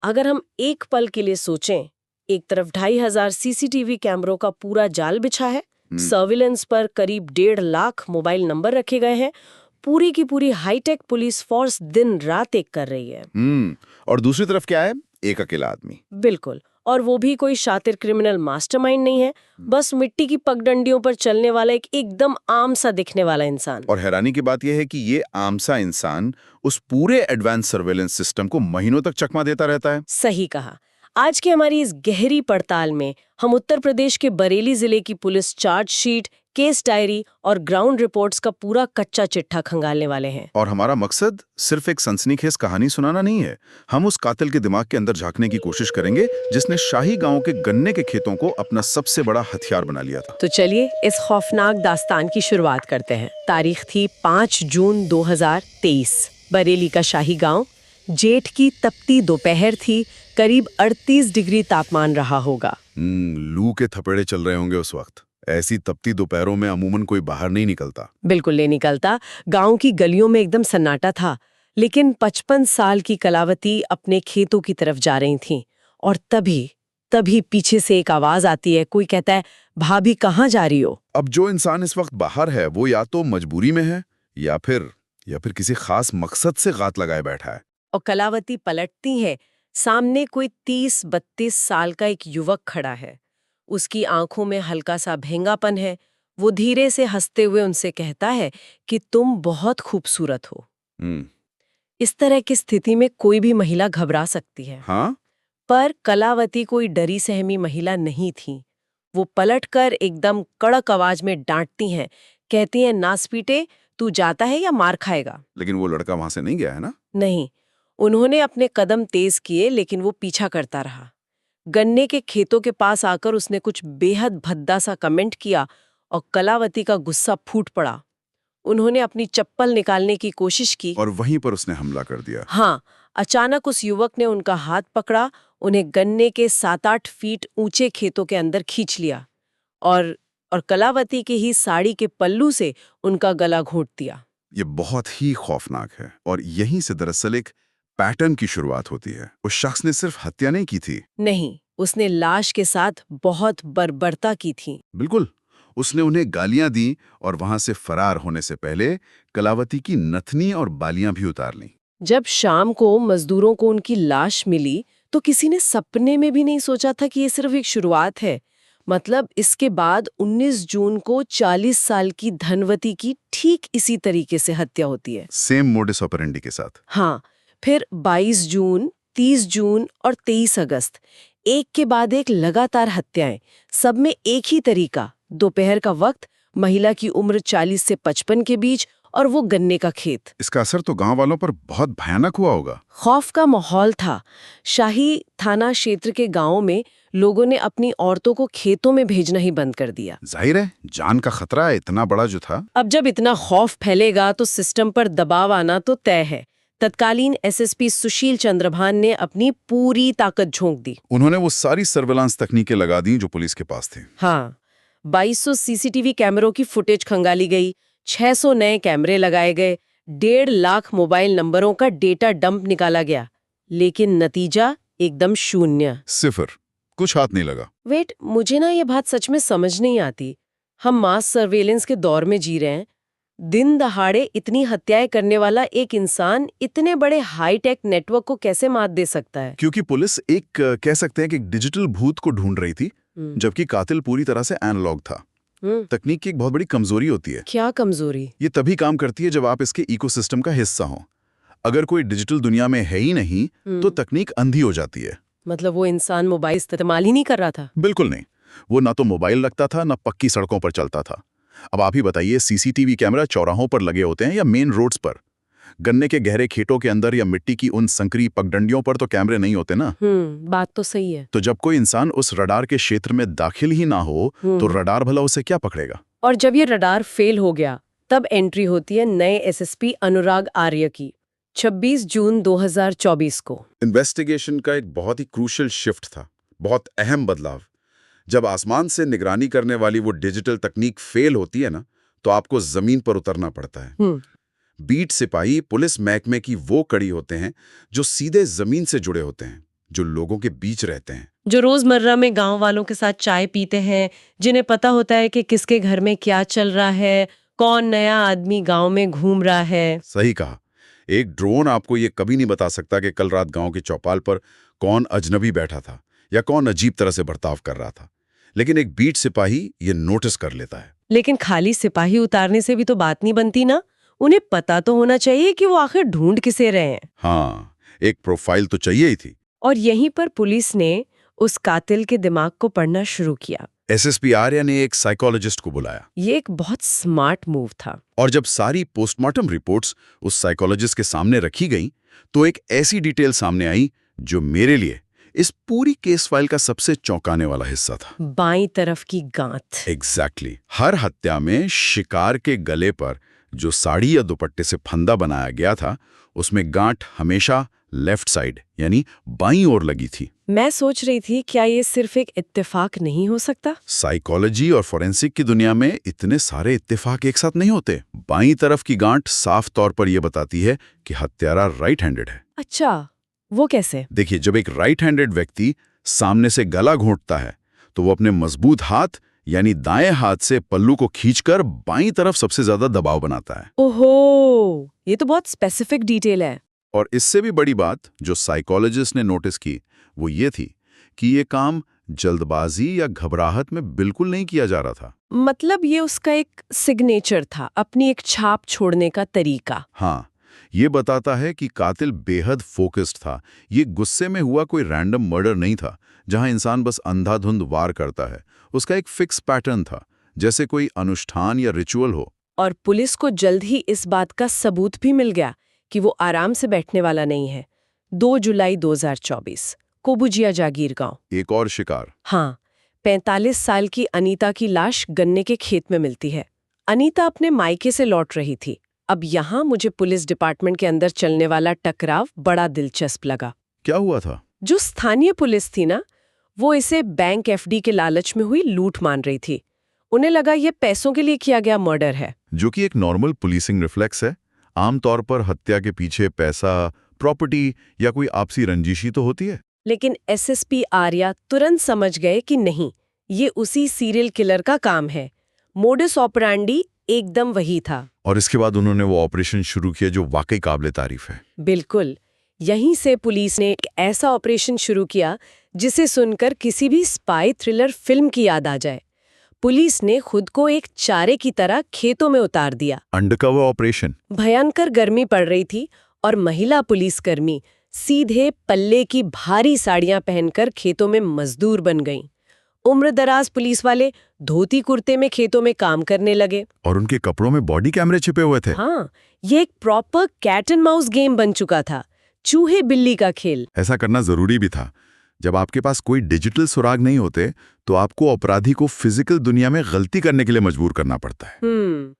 अगर हम एक पल के लिए सोचें, एक तरफ 2,500 सीसीटीवी कैमरों का पूरा जाल बिछा है, सर्विलेंस पर करीब 1.5 लाख मोबाइल नंबर रखे गए हैं, पूरी की पूरी हाईटेक पुलिस फोर्स दिन रात एक कर रही है। और दूसरी तरफ क्या है? एक अकेला आदमी। बिल्कुल, और वो भी कोई शातिर क्रिमिनल मास्टरमाइंड नहीं है, बस मिट्टी की पगडंडियों पर चलने वाला एक एकदम आम सा दिखने वाला इंसान। और हैरानी की बात यह है कि ये आम सा इंसान उस पूरे एडवांस सर्वेलेंस सिस्टम को महीनों तक चकमा देता रहता है। सही कहा। आज की हमारी इस गहरी पड़ताल में हम उत्तर प्रदेश के बरेली जिले की पुलिस चार्जशीट, केस डायरी और ग्राउंड रिपोर्ट्स का पूरा कच्चा चिट्ठा खंगालने वाले हैं। और हमारा मकसद सिर्फ एक सनसनीखेज कहानी सुनाना नहीं है। हम उस कातिल के दिमाग के अंदर झांकने की कोशिश करेंगे जिसने शाही गांव के गन्ने के खेतों को अपना सबसे बड़ा हथियार बना लिया था। तो चलिए इस खौफनाक दास्तान की शुरुआत करते हैं। तारीख थी 5 जून 2023। बरेली का शाही गांव। जेठ की तपती दोपहर थी, करीब 38 डिग्री तापमान रहा होगा। लू के थपेड़े चल रहे होंगे उस वक्त। ऐसी तपती दोपहरों में अमूमन कोई बाहर नहीं निकलता। बिल्कुल नहीं निकलता। गांव की गलियों में एकदम सन्नाटा था, लेकिन 55 साल की कलावती अपने खेतों की तरफ जा रही थीं। और तभी पीछे से एक आवाज आती है। कोई कहता है, भाभी कहाँ जा रही हो? अब जो इंसान इस वक्त बाहर है वो या तो मजबूरी में है या फिर किसी खास मकसद से गात लगाए बैठा है। और कलावती पलटती है। सामने कोई 30-32 साल का एक युवक खड़ा है। उसकी आंखों में हल्का सा भेंगापन है। वो धीरे से हंसते हुए उनसे कहता है कि तुम बहुत खूबसूरत हो। इस तरह की स्थिति में कोई भी महिला घबरा सकती है। हाँ? पर कलावती कोई डरी सहमी महिला नहीं थी। वो पलटकर एकदम कड़क आवाज में डांटती हैं, कहती हैं, नासपीटे, तू जाता है या मार खाएगा? लेकिन वो लड़का वहां से नहीं गया है ना? नहीं। उन्होंने अपने कदम तेज किए, लेकिन वो पीछा करता रहा। गन्ने के खेतों के पास आकर उसने कुछ बेहद भद्दा सा कमेंट किया और कलावती का गुस्सा फूट पड़ा। उन्होंने अपनी चप्पल निकालने की कोशिश की और वहीं पर उसने हमला कर दिया। हाँ, अचानक उस युवक ने उनका हाथ पकड़ा, उन्हें गन्ने के 7-8 फीट ऊंचे खेतों के अंदर खींच लिया और कलावती की ही साड़ी के पल्लू से उनका गला घोंट दिया। ये बहुत ही खौफनाक है और यहीं से दरअसल एक पैटर्न की शुरुआत होती है। उस शख्स ने सिर्फ हत्या नहीं की थी। नहीं, उसने लाश के साथ बहुत बर्बरता की थी। बिल्कुल, उसने उन्हें गालियां दी और वहां से फरार होने से पहले कलावती की नथनी और बालियां भी उतार लीं। जब शाम को मजदूरों को उनकी लाश मिली, तो किसी ने सपने में भी नहीं सोचा था कि ये सिर्फ एक शुरुआत है। मतलब इसके बाद 19 जून को 40 साल की धनवती की ठीक इसी तरीके से हत्या होती है। सेम मोडिस ऑपरेंडी के साथ। हाँ, फिर 22 जून, 30 जून और 23 अगस्त, एक के बाद एक लगातार हत्याएं, सब में एक ही तरीका। दोपहर का वक्त, महिला की उम्र 40 से 55 के बीच और वो गन्ने का खेत। इसका असर तो गांव वालों पर बहुत भयानक हुआ होगा। खौफ का माहौल था। शाही थाना क्षेत्र के गांवों में लोगों ने अपनी औरतों को खेतों में भेजना ही बंद कर दिया। जाहिर है, जान का खतरा इतना बड़ा जो था। अब जब इतना खौफ फैलेगा तो सिस्टम पर दबाव आना तो तय है। तत्कालीन एसएसपी सुशील चंद्रभान ने अपनी पूरी ताकत झोंक दी। उन्होंने वो सारी सर्विलांस तकनीकें लगा दी जो पुलिस के पास थी। हाँ, 2200 सीसीटीवी कैमरों की फुटेज खंगाली गई, 600 नए कैमरे लगाए गए, 1.5 लाख मोबाइल नंबरों का डेटा डंप निकाला गया, लेकिन नतीजा एकदम शून्य। सिफर, कुछ हाथ नहीं लगा। वेट, मुझे ना ये बात सच में समझ नहीं आती। हम मास सर्वेलेंस के दौर में जी रहे हैं। दिन दहाड़े इतनी हत्याएं करने वाला एक इंसान इतने बड़े हाईटेक नेटवर्क को कैसे मात दे सकता है? क्योंकि पुलिस एक कह सकते हैं कि एक डिजिटल भूत को ढूंढ रही थी, जबकि कातिल पूरी तरह से एनालॉग था। तकनीक की एक बहुत बड़ी कमजोरी होती है। क्या कमजोरी? ये तभी काम करती है जब आप इसके इकोसिस्टम का हिस्सा हो। अगर कोई डिजिटल दुनिया में है ही नहीं तो तकनीक अंधी हो जाती है। मतलब वो इंसान मोबाइल इस्तेमाल ही नहीं कर रहा था? बिल्कुल नहीं। वो ना तो मोबाइल रखता था, ना पक्की सड़कों पर चलता था। अब आप ही बताइए, सीसीटीवी कैमरा चौराहों पर लगे होते हैं या मेन रोड्स पर? गन्ने के गहरे खेतों के अंदर या मिट्टी की उन संकरी पगडंडियों पर तो कैमरे नहीं होते ना। बात तो सही है। तो जब कोई इंसान उस रडार के क्षेत्र में दाखिल ही ना हो तो रडार भला उसे क्या पकड़ेगा? और जब ये रडार फेल हो गया, तब एंट्री होती है नए एसएसपी अनुराग आर्य की, 26 जून 2024 को। इन्वेस्टिगेशन का एक बहुत ही क्रूशियल शिफ्ट था, बहुत अहम बदलाव। जब आसमान से निगरानी करने वाली वो डिजिटल तकनीक फेल होती है ना, तो आपको जमीन पर उतरना पड़ता है। बीट सिपाही पुलिस महकमे की वो कड़ी होते हैं जो सीधे जमीन से जुड़े होते हैं। जो लोगों के बीच रहते हैं, जो रोजमर्रा में गांव वालों के साथ चाय पीते हैं, जिन्हें पता होता है कि किसके घर में क्या चल रहा है, कौन नया आदमी गांव में घूम रहा है। सही कहा। एक ड्रोन आपको ये कभी नहीं बता सकता कि कल रात गांव की चौपाल पर कौन अजनबी बैठा था या कौन अजीब तरह से बर्ताव कर रहा था, लेकिन एक बीट सिपाही ये नोटिस कर लेता है। लेकिन खाली सिपाही उतारने से भी तो बात नहीं बनती ना, उन्हें पता तो होना चाहिए कि वो आखिर ढूंढ किसे रहे हैं। हाँ, एक प्रोफाइल तो चाहिए ही थी। और यहीं पर पुलिस ने उस कातिल के दिमाग को पढ़ना शुरू किया। एसएसपी आर्या ने एक साइकोलॉजिस्ट को बुलाया ये एक बहुत स्मार्ट मूव था। और जब सारी पोस्टमार्टम रिपोर्ट्स उस साइकोलॉजिस्ट के सामने रखी गईं, तो एक ऐसी डिटेल सामने आई जो मेरे लिए इस पूरी केस फाइल का सबसे चौंकाने वाला हिस्सा था। बाईं तरफ की गांठ। एग्जैक्टली। हर हत्या में शिकार के गले पर जो साड़ी या दुपट्टे से फंदा बनाया गया था, उसमें गांठ हमेशा लेफ्ट साइड यानी बाईं ओर लगी थी। मैं सोच रही थी, क्या ये सिर्फ एक इत्तेफाक नहीं हो सकता? साइकोलॉजी और फोरेंसिक की दुनिया में इतने सारे इत्तेफाक एक साथ नहीं होते। बाईं तरफ की गांठ साफ तौर पर यह बताती है कि हत्यारा राइट हैंडेड है। अच्छा, वो कैसे? देखिए, जब एक राइट हैंडेड व्यक्ति सामने से गला घोंटता है, तो वो अपने मजबूत हाथ यानी दाएं हाथ से पल्लू को खींचकर बाईं तरफ सबसे ज्यादा दबाव बनाता है। ओहो, ये तो बहुत स्पेसिफिक डिटेल है। और इससे भी बड़ी बात जो साइकोलॉजिस्ट ने नोटिस की, वो ये थी कि ये काम जल्दबाजी या घबराहट में बिल्कुल नहीं किया जा रहा था। मतलब ये उसका एक सिग्नेचर था, अपनी एक छाप छोड़ने का तरीका। हाँ, ये बताता है कि कातिल बेहद फोकस्ड था। ये गुस्से में हुआ कोई रैंडम मर्डर नहीं था, जहां इंसान बस अंधाधुंध वार करता है। उसका एक फिक्स पैटर्न था, जैसे कोई अनुष्ठान या रिचुअल हो। और पुलिस को जल्द ही इस बात का सबूत भी मिल गया कि वो आराम से बैठने वाला नहीं है। 2 जुलाई 2024, कोबुजिया जागीर गांव। एक और शिकार। हाँ, 45 साल की अनीता की लाश गन्ने के खेत में मिलती है। अनीता अपने मायके से लौट रही थी। अब यहाँ मुझे पुलिस डिपार्टमेंट के अंदर चलने वाला टकराव बड़ा दिलचस्प लगा। क्या हुआ था? जो स्थानीय पुलिस थी ना, वो इसे बैंक एफडी के लालच में हुई लूट मान रही थी। उन्हें लगा ये पैसों के लिए किया गया मर्डर है, जो कि एक नॉर्मल पुलिसिंग रिफ्लेक्स है। आमतौर पर हत्या के पीछे पैसा, प्रॉपर्टी या कोई आपसी रंजिशी तो होती है। लेकिन एसएसपी आर्या तुरंत समझ गए कि नहीं, ये उसी सीरियल किलर का काम है। मोडस ऑपरेंडी एकदम वही था। और इसके बाद उन्होंने वो ऑपरेशन शुरू किया जो वाकई काबिले तारीफ है। बिल्कुल। यहीं से पुलिस ने एक ऐसा ऑपरेशन शुरू किया जिसे सुनकर किसी भी स्पाई थ्रिलर फिल्म की याद आ जाए। पुलिस ने खुद को एक चारे की तरह खेतों में उतार दिया। Undercover operation. भयंकर गर्मी पड़ रही थी और महिला पुलिसकर्मी सीधे पल्ले की भारी साड़ियां पहनकर खेतों में मजदूर बन गईं। उम्रदराज पुलिस वाले धोती कुर्ते में खेतों में काम करने लगे और उनके कपड़ों में बॉडी कैमरे छिपे हुए थे। हाँ, ये एक proper cat and mouse game बन चुका था, चूहे बिल्ली का खेल। ऐसा करना जरूरी भी था। जब आपके पास कोई डिजिटल सुराग नहीं होते, तो आपको अपराधी को फिजिकल दुनिया में गलती करने के लिए मजबूर करना पड़ता है।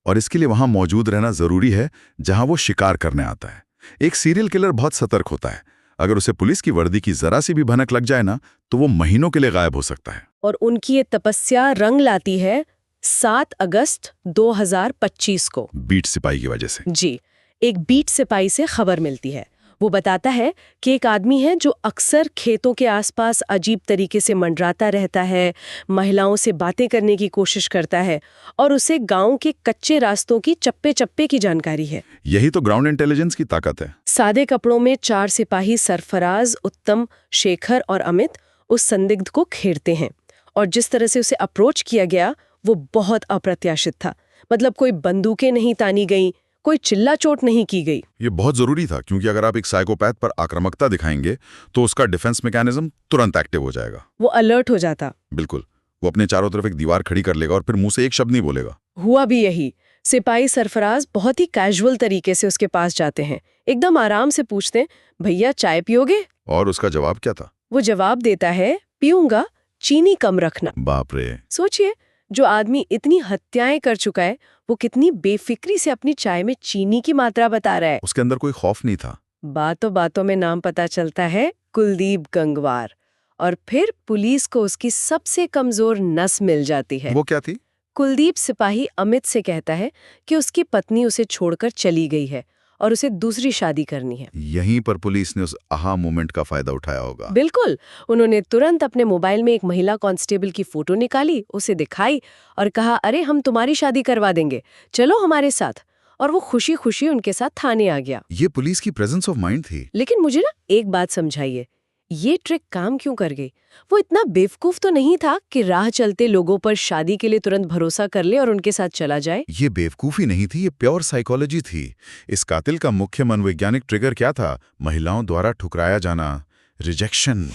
और इसके लिए वहां मौजूद रहना जरूरी है जहां वो शिकार करने आता है। एक सीरियल किलर बहुत सतर्क होता है। अगर उसे पुलिस की वर्दी की जरा सी भी भनक लग जाए ना, तो वो महीनों के लिए गायब हो सकता है। और उनकी ये तपस्या रंग लाती है 7 अगस्त 2025 को। बीट सिपाही की वजह से। जी, एक बीट सिपाही से खबर मिलती है। वो बताता है कि एक आदमी है जो अक्सर खेतों के आसपास अजीब तरीके से मंडराता रहता है, महिलाओं से बातें करने की कोशिश करता है और उसे गांव के कच्चे रास्तों की चप्पे चप्पे की जानकारी है। यही तो ग्राउंड इंटेलिजेंस की ताकत है। सादे कपड़ों में 4 सिपाही सरफराज, उत्तम, शेखर और अमित उस संदिग्ध को घेरते हैं और जिस तरह से उसे अप्रोच किया गया वो बहुत अप्रत्याशित था। मतलब कोई बंदूकें नहीं तानी गईं, कोई चिल्ला चोट नहीं की गई। ये बहुत जरूरी था, क्योंकि अगर आप एक साइकोपैथ पर आक्रामकता दिखाएंगे तो उसका डिफेंस मैकेनिज्म तुरंत एक्टिव हो जाएगा। वो अलर्ट हो जाता। बिल्कुल, वो अपने चारों तरफ एक दीवार खड़ी कर लेगा और फिर मुंह से एक शब्द नहीं बोलेगा। हुआ भी यही। सिपाही सरफराज बहुत ही कैजुअल तरीके से उसके पास जाते हैं, एकदम आराम से पूछते हैं, भैया चाय पियोगे? और उसका जवाब क्या था? वो जवाब देता है, पीऊंगा, चीनी कम रखना। बाप रे। सोचिए, जो आदमी इतनी हत्याएं कर चुका है, वो कितनी बेफिक्री से अपनी चाय में चीनी की मात्रा बता रहा है। उसके अंदर कोई खौफ नहीं था। बातों बातों में नाम पता चलता है कुलदीप गंगवार। और फिर पुलिस को उसकी सबसे कमजोर नस मिल जाती है। वो क्या थी? कुलदीप सिपाही अमित से कहता है कि उसकी पत्नी उसे छोड़कर चली गई है और उसे दूसरी शादी करनी है। यहीं पर पुलिस ने उस आहा मोमेंट का फायदा उठाया होगा। बिल्कुल, उन्होंने तुरंत अपने मोबाइल में एक महिला कांस्टेबल की फोटो निकाली, उसे दिखाई और कहा, अरे हम तुम्हारी शादी करवा देंगे, चलो हमारे साथ। और वो खुशी खुशी उनके साथ थाने आ गया। ये पुलिस की प्रेजेंस ऑफ माइंड थी। लेकिन मुझे ना एक बात समझाइए, ये ट्रिक काम क्यों कर गई? वो इतना बेवकूफ तो नहीं था कि राह चलते लोगों पर शादी के लिए तुरंत भरोसा कर ले और उनके साथ चला जाए? ये बेवकूफी नहीं थी, ये प्योर साइकोलॉजी थी। इस कातिल का मुख्य मनोवैज्ञानिक ट्रिगर क्या था? महिलाओं द्वारा ठुकराया जाना, रिजेक्शन।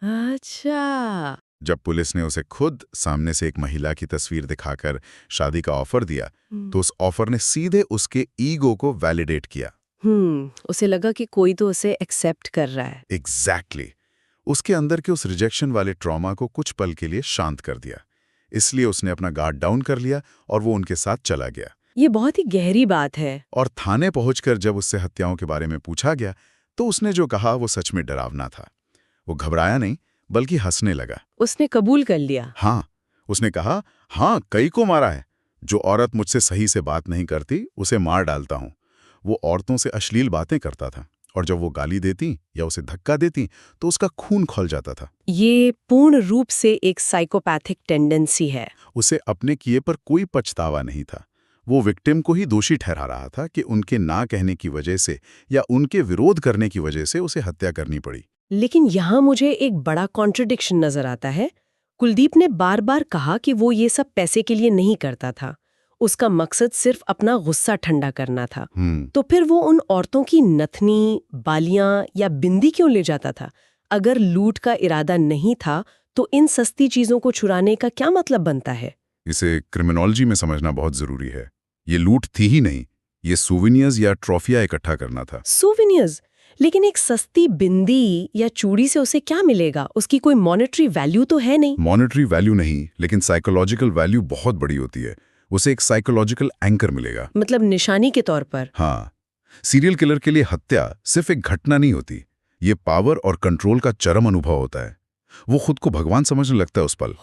अच्छा। जब पुलिस ने उसे खुद सामने से एक महिला की तस्वीर दिखाकर शादी का ऑफर दिया, तो उस ऑफर ने सीधे उसके ईगो को वैलिडेट किया। उसे लगा कि कोई तो उसे एक्सेप्ट कर रहा है। एग्जैक्टली। उसके अंदर के उस रिजेक्शन वाले ट्रॉमा को कुछ पल के लिए शांत कर दिया। इसलिए उसने अपना गार्ड डाउन कर लिया और वो उनके साथ चला गया। ये बहुत ही गहरी बात है। और थाने पहुंचकर जब उससे हत्याओं के बारे में पूछा गया, तो उसने जो कहा वो सच में डरावना था। वो घबराया नहीं, बल्कि हंसने लगा। उसने कबूल कर लिया। हाँ, उसने कहा, हाँ, कई को मारा है। जो औरत मुझसे सही से बात नहीं करती, उसे मार डालता हूं। वो औरतों से अश्लील बातें करता था, और जब वो गाली देती या उसे धक्का देती, तो उसका खून खौल जाता था। ये पूर्ण रूप से एक साइकोपैथिक टेंडेंसी है। उसे अपने किए पर कोई पछतावा नहीं था। वो विक्टिम को ही दोषी ठहरा रहा था कि उनके ना कहने की वजह से या उनके विरोध करने की वजह से उसे हत्या करनी पड़ी। लेकिन यहाँ मुझे एक बड़ा कॉन्ट्रडिक्शन नजर आता है। कुलदीप ने बार बार कहा कि वो ये सब पैसे के लिए नहीं करता था, उसका मकसद सिर्फ अपना गुस्सा ठंडा करना था। तो फिर वो उन औरतों की नथनी, बालियां या बिंदी क्यों ले जाता था? अगर लूट का इरादा नहीं था, तो इन सस्ती चीजों को चुराने का क्या मतलब बनता है? इसे क्रिमिनोलॉजी में समझना बहुत जरूरी है। ये लूट थी ही नहीं, ये सोविनियर्स या ट्रॉफियां इकट्ठा करना था। सोविनियर्स? लेकिन एक सस्ती बिंदी या चूड़ी से उसे क्या मिलेगा? उसकी कोई मॉनेटरी वैल्यू तो है नहीं। मॉनेटरी वैल्यू नहीं, लेकिन साइकोलॉजिकल वैल्यू बहुत बड़ी होती है। उसे एक साइकोलॉजिकल एंकर मिलेगा। मतलब निशानी के तौर पर? हाँ, सीरियल किलर के लिए हत्या सिर्फ एक घटना नहीं होती, ये पावर और कंट्रोल का चरम अनुभव होता है। वो खुद को भगवान समझने लगता है उस पल।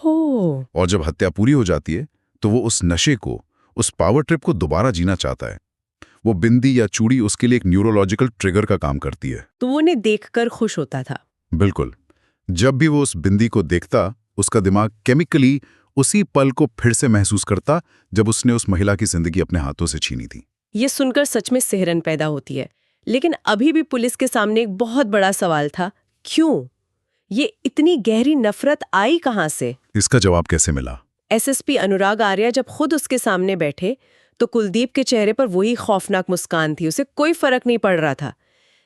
और जब हत्या पूरी हो जाती है, तो वो उस नशे को, उस पावर ट्रिप को दोबारा जीना चाहता है। वो बिंदी या चूड़ी उसके लिए एक न्यूरोलॉजिकल ट्रिगर का काम करती है। तो वो उन्हें देखकर खुश होता था? बिल्कुल। जब भी वो उस बिंदी को देखता, उसका दिमाग केमिकली उसी पल को फिर से महसूस करता जब उसने उस महिला की जिंदगी अपने हाथों से छीनी थी। ये सुनकर सच में सिहरन पैदा होती है। लेकिन अभी भी पुलिस के सामने एक बहुत बड़ा सवाल था, क्यों? ये इतनी गहरी नफरत आई कहां से? इसका जवाब कैसे मिला? एसएसपी अनुराग आर्या जब खुद उसके सामने बैठे, तो कुलदीप के चेहरे पर वही खौफनाक मुस्कान थी, उसे कोई फर्क नहीं पड़ रहा था।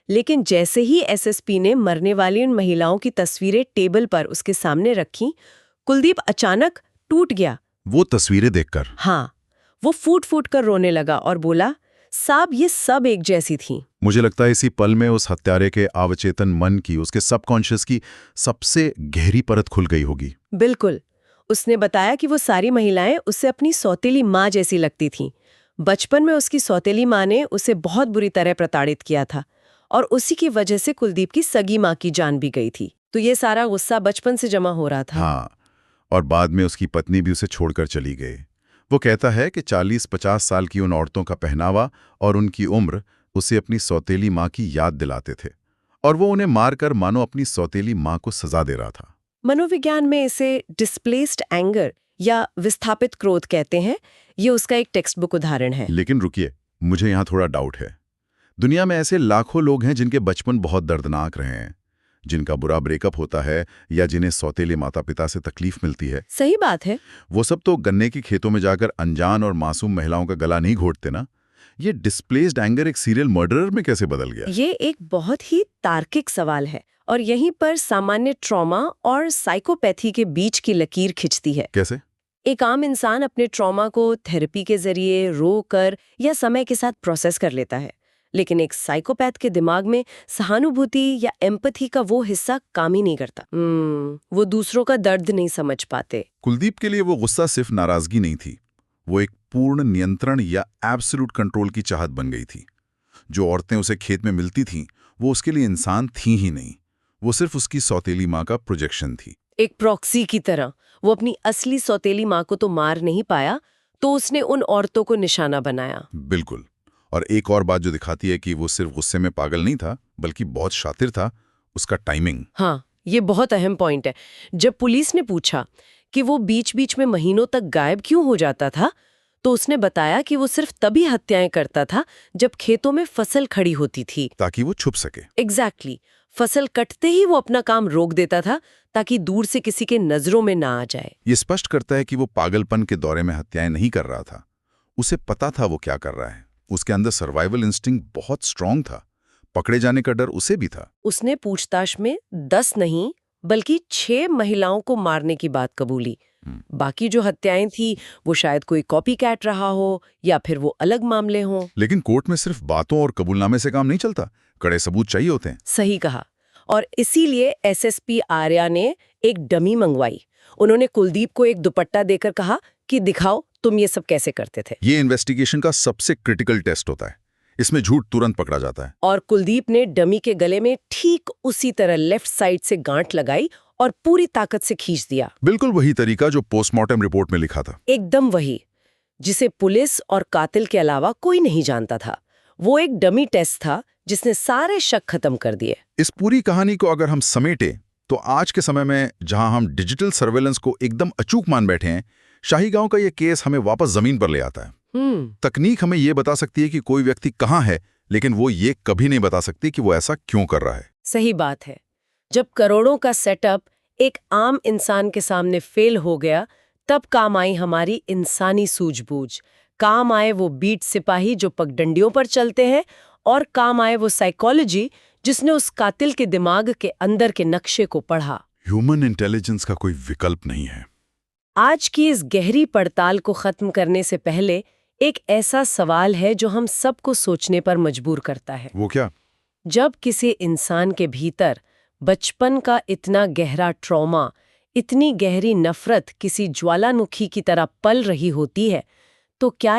लेकिन जैसे ही एसएसपी ने मरने वाली उन महिलाओं की तस्वीरें टेबल पर उसके सामने रखी, कुलदीप अचानक टूट गया। वो तस्वीरें देखकर? हाँ, वो फूट फूट कर रोने लगा और बोला, साहब ये सब एक जैसी थी। मुझे लगता है इसी पल में उस हत्यारे के अवचेतन मन की, उसके सबकॉन्शियस की सबसे गहरी परत खुल गई होगी। बिल्कुल। उसने बताया कि वो सारी महिलाएं उससे अपनी सौतेली माँ जैसी लगती थीं। बचपन में उसकी सौतेली माँ ने उसे बहुत बुरी तरह प्रताड़ित किया था, और उसी की वजह से कुलदीप की सगी माँ की जान भी गई थी। तो ये सारा गुस्सा बचपन से जमा हो रहा था। हाँ, और बाद में उसकी पत्नी भी उसे छोड़कर चली गई। वो कहता है कि 40-50 साल की उन औरतों का पहनावा और उनकी उम्र उसे अपनी सौतेली माँ की याद दिलाते थे, और वो उन्हें मारकर मानो अपनी सौतेली माँ को सजा दे रहा था। मनोविज्ञान में इसे डिस्प्लेस्ड एंगर या विस्थापित क्रोध कहते हैं। ये उसका एक टेक्स्ट बुक उदाहरण है। लेकिन रुकिए, मुझे यहाँ थोड़ा डाउट है। दुनिया में ऐसे लाखों लोग हैं जिनके बचपन बहुत दर्दनाक रहे हैं, जिनका बुरा ब्रेकअप होता है या जिन्हें सौतेले माता पिता से तकलीफ मिलती है। सही बात है। वो सब तो गन्ने की खेतों में जाकर अनजान और मासूम महिलाओं का गला नहीं घोटते ना। ये डिस्प्लेस्ड एंगर एक सीरियल मर्डरर में कैसे बदल गया? ये एक बहुत ही तार्किक सवाल है, और यहीं पर सामान्य ट्रॉमा और साइकोपैथी के बीच की लकीर खिंचती है। कैसे? एक आम इंसान अपने ट्रॉमा को थेरेपी के जरिए रोकर या समय के साथ प्रोसेस कर लेता है, लेकिन एक साइकोपैथ के दिमाग में सहानुभूति या एम्पैथी का वो हिस्सा काम ही नहीं करता। वो दूसरों का दर्द नहीं समझ पाते। कुलदीप के लिए वो गुस्सा सिर्फ नाराजगी नहीं थी, वो एक पूर्ण नियंत्रण या एब्सोल्यूट कंट्रोल की चाहत बन गई थी। जो औरतें उसे खेत में मिलती थीं, वो उसके लिए इंसान थी ही नहीं, वो सिर्फ उसकी सौतेली माँ का प्रोजेक्शन थी। एक प्रॉक्सी की तरह। वो अपनी असली सौतेली माँ को तो मार नहीं पाया, तो उसने उन औरतों को निशाना बनाया। बिल्कुल। और एक और बात जो दिखाती है कि वो सिर्फ गुस्से में पागल नहीं था, बल्कि बहुत शातिर था, उसका टाइमिंग। हाँ, ये बहुत अहम पॉइंट है। जब पुलिस ने पूछा कि वो बीच-बीच में महीनों तक गायब क्यों हो जाता था, तो उसने बताया कि वो सिर्फ तभी हत्याएं करता था जब खेतों में फसल खड़ी होती थी। ताकि वो छुप सके। एग्जैक्टली। फसल कटते ही वो अपना काम रोक देता था ताकि दूर से किसी के नजरों में ना आ जाए। ये स्पष्ट करता है कि वो पागलपन के दौरे में हत्याएं नहीं कर रहा था। उसे पता था वो क्या कर रहा है। उसके अंदर सर्वाइवल इंस्टिंक्ट बहुत स्ट्रांग था। पकड़े जाने का डर उसे भी था। उसने पूछताछ में 10 नहीं बल्कि 6 महिलाओं को मारने की बात कबूली। बाकी जो हत्याएं थी वो शायद कोई कॉपी कैट रहा हो या फिर वो अलग मामले हों। लेकिन कोर्ट में सिर्फ बातों और कबूलनामे से काम नहीं चलता, कड़े सबूत चाहिए होते हैं। सही कहा। और इसीलिए एसएसपी आर्या ने एक डमी मंगवाई। उन्होंने कुलदीप को एक दुपट्टा देकर कहा कि दिखाओ तुम ये सब कैसे करते थे। ये इन्वेस्टिगेशन का सबसे क्रिटिकल टेस्ट होता है। इसमें झूठ तुरंत पकड़ा जाता है। और कुलदीप ने डमी के गले में ठीक उसी तरह लेफ्ट साइड से गांठ लगाई और पूरी ताकत से खींच दिया। बिल्कुल वही तरीका जो पोस्टमार्टम रिपोर्ट में लिखा था। एकदम वही, जिसे पुलिस और कातिल के अलावा कोई नहीं जानता था। वो एक डमी टेस्ट था जिसने सारे शक खत्म कर दिए। इस पूरी कहानी को अगर हम समेटे तो आज के समय में जहां हम डिजिटल सर्वेलेंस को एकदम अचूक मान बैठे हैं, शाही गांव का ये केस हमें वापस जमीन पर ले आता है। तकनीक हमें ये बता सकती है कि कोई व्यक्ति कहाँ है, लेकिन वो ये कभी नहीं बता सकती कि वो ऐसा क्यों कर रहा है। सही बात है। जब करोड़ों का सेटअप एक आम इंसान के सामने फेल हो गया, तब काम आई हमारी इंसानी सूझबूझ। काम आए वो बीट सिपाही जो पगडंडियों पर चलते हैं, और काम आए वो साइकोलॉजी जिसने उस कातिल के दिमाग के अंदर के नक्शे को पढ़ा। ह्यूमन इंटेलिजेंस का कोई विकल्प नहीं है। आज की इस गहरी पड़ताल को खत्म करने से पहले एक ऐसा सवाल है जो हम सबको सोचने पर मजबूर करता है। वो क्या? जब किसी इंसान के भीतर बचपन का इतना गहरा ट्रॉमा, इतनी गहरी नफरत किसी ज्वालामुखी की तरह पल रही होती है, तो क्या